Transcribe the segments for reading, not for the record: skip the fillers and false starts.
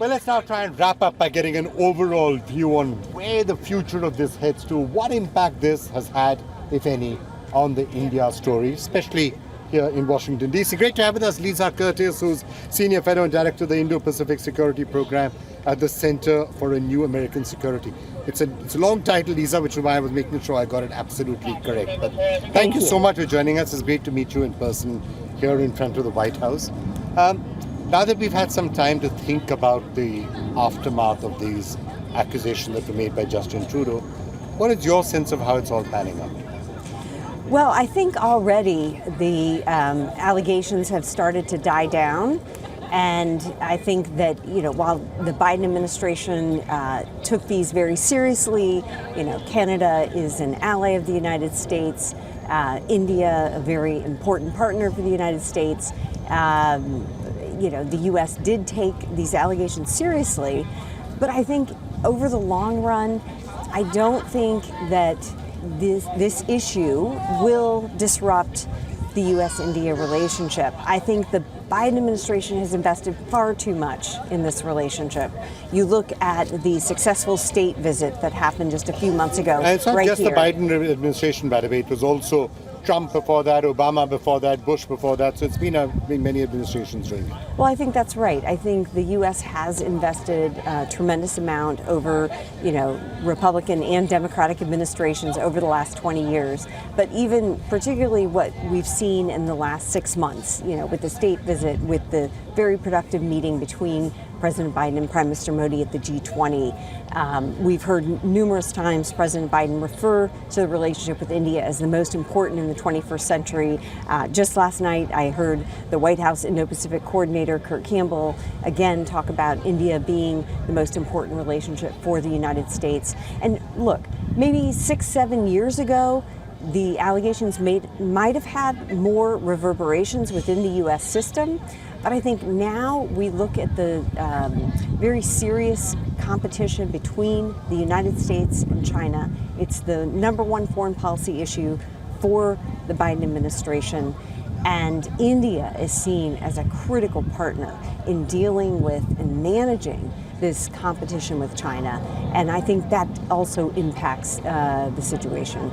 Well, let's now try and wrap up by getting an overall view on where the future of this heads to, what impact this has had, if any, on the India story, especially here in Washington, D.C. Great to have with us Lisa Curtis, who's Senior Fellow and Director of the Indo-Pacific Security Program at the Center for a New American Security. It's a long title, Lisa, which is why I was making sure I got it absolutely correct. But thank you so much for joining us. It's great to meet you in person here in front of the White House. Now that we've had some time to think about the aftermath of these accusations that were made by Justin Trudeau, what is your sense of how it's all panning out? Well, I think already the allegations have started to die down. And I think that, while the Biden administration took these very seriously, Canada is an ally of the United States, India, a very important partner for the United States. The U.S. did take these allegations seriously, but I think over the long run, I don't think that this issue will disrupt the U.S.-India relationship. I think the Biden administration has invested far too much in this relationship. You look at the successful state visit that happened just a few months ago. And it's not right just here. the Biden administration, by the way. It was also Trump before that, Obama before that, Bush before that. So it's been many administrations doing it. Well, I think that's right. I think the U.S. has invested a tremendous amount over, Republican and Democratic administrations over the last 20 years. But even particularly what we've seen in the last 6 months, with the state visit, with the very productive meeting between President Biden and Prime Minister Modi at the G20. We've heard numerous times President Biden refer to the relationship with India as the most important in the 21st century. Just last night, I heard the White House Indo-Pacific Coordinator, Kurt Campbell, again talk about India being the most important relationship for the United States. And look, maybe 6-7 years ago, the allegations might have had more reverberations within the U.S. system. But I think now we look at the very serious competition between the United States and China. It's the number one foreign policy issue for the Biden administration. And India is seen as a critical partner in dealing with and managing this competition with China. And I think that also impacts the situation.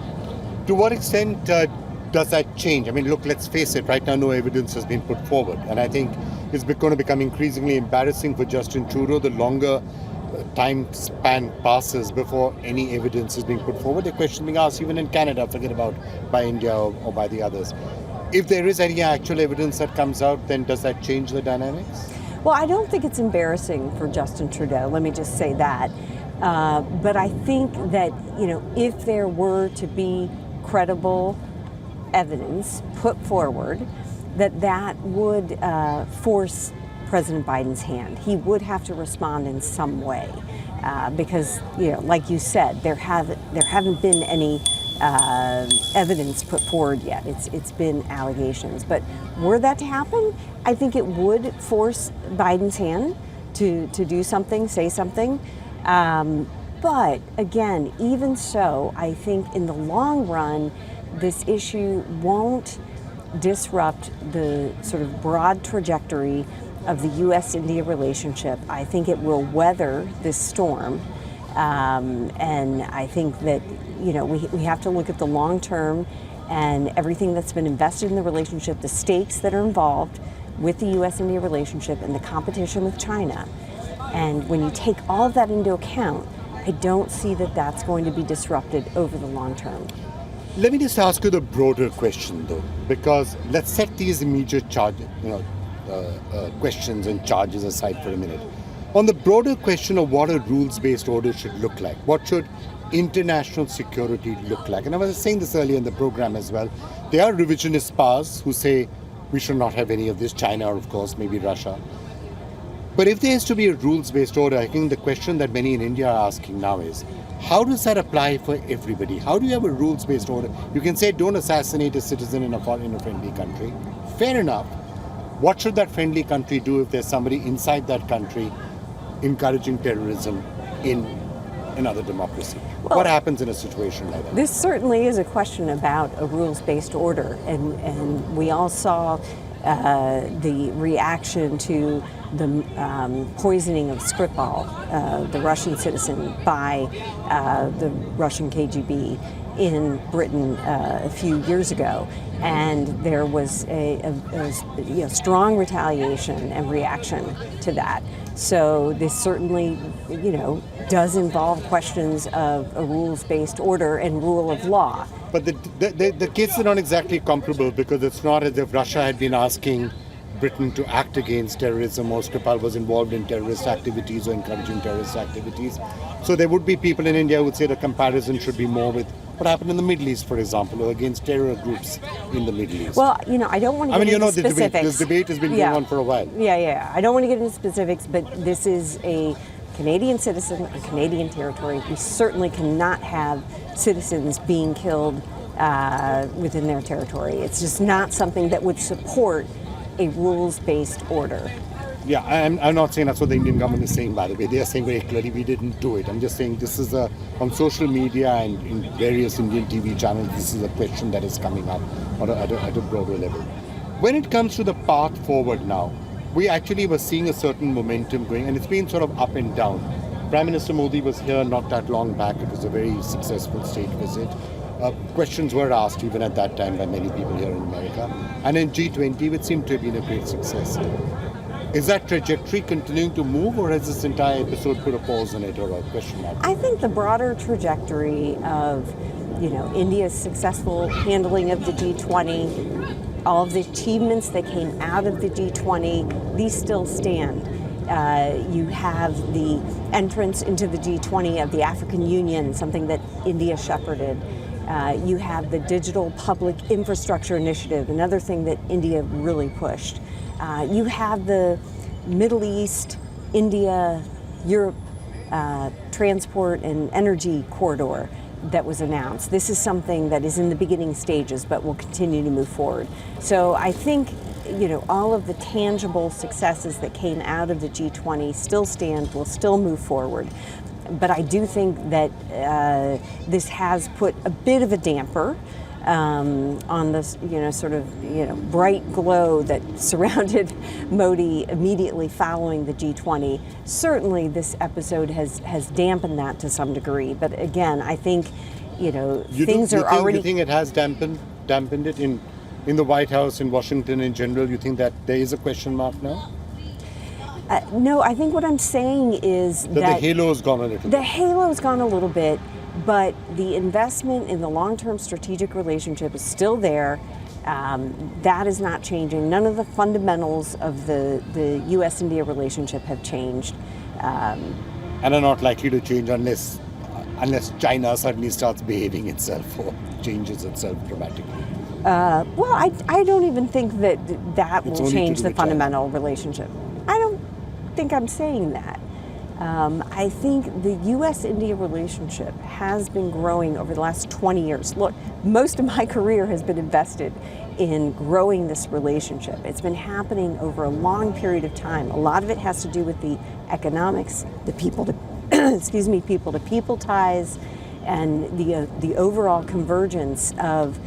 To what extent does that change? I mean, look, let's face it, right now no evidence has been put forward. And I think it's going to become increasingly embarrassing for Justin Trudeau the longer time span passes before any evidence is being put forward. The question being asked, even in Canada, forget about by India or by the others. If there is any actual evidence that comes out, then does that change the dynamics? Well, I don't think it's embarrassing for Justin Trudeau, let me just say that. But I think that, if there were to be credible evidence put forward, that would force President Biden's hand. He would have to respond in some way because, like you said, there haven't been any evidence put forward yet. It's been allegations. But were that to happen, I think it would force Biden's hand to do something, say something. But again, even so, I think in the long run, this issue won't disrupt the sort of broad trajectory of the U.S.-India relationship. I think it will weather this storm. And I think that, we have to look at the long term and everything that's been invested in the relationship, the stakes that are involved with the U.S.-India relationship and the competition with China. And when you take all of that into account, I don't see that that's going to be disrupted over the long term. Let me just ask you the broader question, though, because let's set these immediate questions and charges aside for a minute. On the broader question of what a rules-based order should look like, what should international security look like? And I was saying this earlier in the program as well. There are revisionist powers who say we should not have any of this, China, of course, maybe Russia. But if there is to be a rules-based order, I think the question that many in India are asking now is, how does that apply for everybody? How do you have a rules-based order? You can say don't assassinate a citizen in a friendly country. Fair enough. What should that friendly country do if there's somebody inside that country encouraging terrorism in another democracy? Well, what happens in a situation like that? This certainly is a question about a rules-based order. And we all saw the reaction to poisoning of Skripal, the Russian citizen, by the Russian KGB in Britain a few years ago, and there was a strong retaliation and reaction to that. So this certainly, does involve questions of a rules-based order and rule of law. But the cases are not exactly comparable, because it's not as if Russia had been asking Britain to act against terrorism, or Skripal was involved in terrorist activities or encouraging terrorist activities. So there would be people in India who would say the comparison should be more with what happened in the Middle East, for example, or against terror groups in the Middle East. Well, I don't want to get into specifics. This debate has been going on for a while. Yeah. I don't want to get into specifics, but this is a Canadian citizen on Canadian territory. We certainly cannot have citizens being killed within their territory. It's just not something that would support a rules-based order. Yeah, I'm not saying that's what the Indian government is saying, by the way. They are saying very clearly we didn't do it. I'm just saying this is on social media and in various Indian TV channels, this is a question that is coming up at a broader level. When it comes to the path forward now, we actually were seeing a certain momentum going, and it's been sort of up and down. Prime Minister Modi was here not that long back. It was a very successful state visit. Questions were asked even at that time by many people here in America. And in G20, which seemed to have been a great success. Is that trajectory continuing to move, or has this entire episode put a pause on it, or a question mark? I think the broader trajectory of, India's successful handling of the G20, all of the achievements that came out of the G20, these still stand. You have the entrance into the G20 of the African Union, something that India shepherded. You have the Digital Public Infrastructure Initiative, another thing that India really pushed. You have the Middle East, India, Europe transport and energy corridor that was announced. This is something that is in the beginning stages but will continue to move forward. So I think all of the tangible successes that came out of the G20 still stand, will still move forward. But I do think that this has put a bit of a damper on this, bright glow that surrounded Modi immediately following the G20. Certainly, this episode has dampened that to some degree. But again, I think, things are already. You think it has dampened it in the White House, in Washington in general? You think that there is a question mark now? No, I think what I'm saying is that the halo's gone a little bit. The halo's gone a little bit, but the investment in the long-term strategic relationship is still there. That is not changing. None of the fundamentals of the U.S.-India relationship have changed. And are not likely to change unless China suddenly starts behaving itself or changes itself dramatically. Well, I don't even think that will change the fundamental relationship. I don't think I'm saying that. I think the U.S.-India relationship has been growing over the last 20 years. Look, most of my career has been invested in growing this relationship. It's been happening over a long period of time. A lot of it has to do with the economics, the people-to-people ties, and the overall convergence of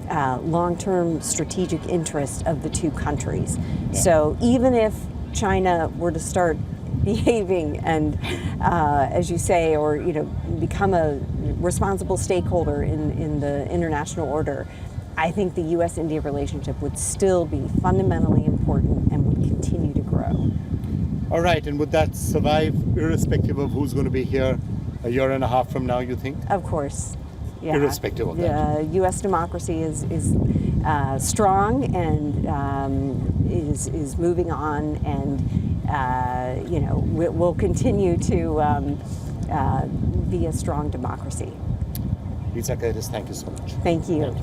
long-term strategic interests of the two countries. Yeah. So even if China were to start behaving and, as you say, or become a responsible stakeholder in the international order, I think the U.S.-India relationship would still be fundamentally important and would continue to grow. All right, and would that survive irrespective of who's going to be here a year and a half from now, you think? Of course. Yeah. Irrespective of that. U.S. democracy is strong and is moving on, and we'll continue to be a strong democracy. Lisa Curtis, thank you so much. Thank you.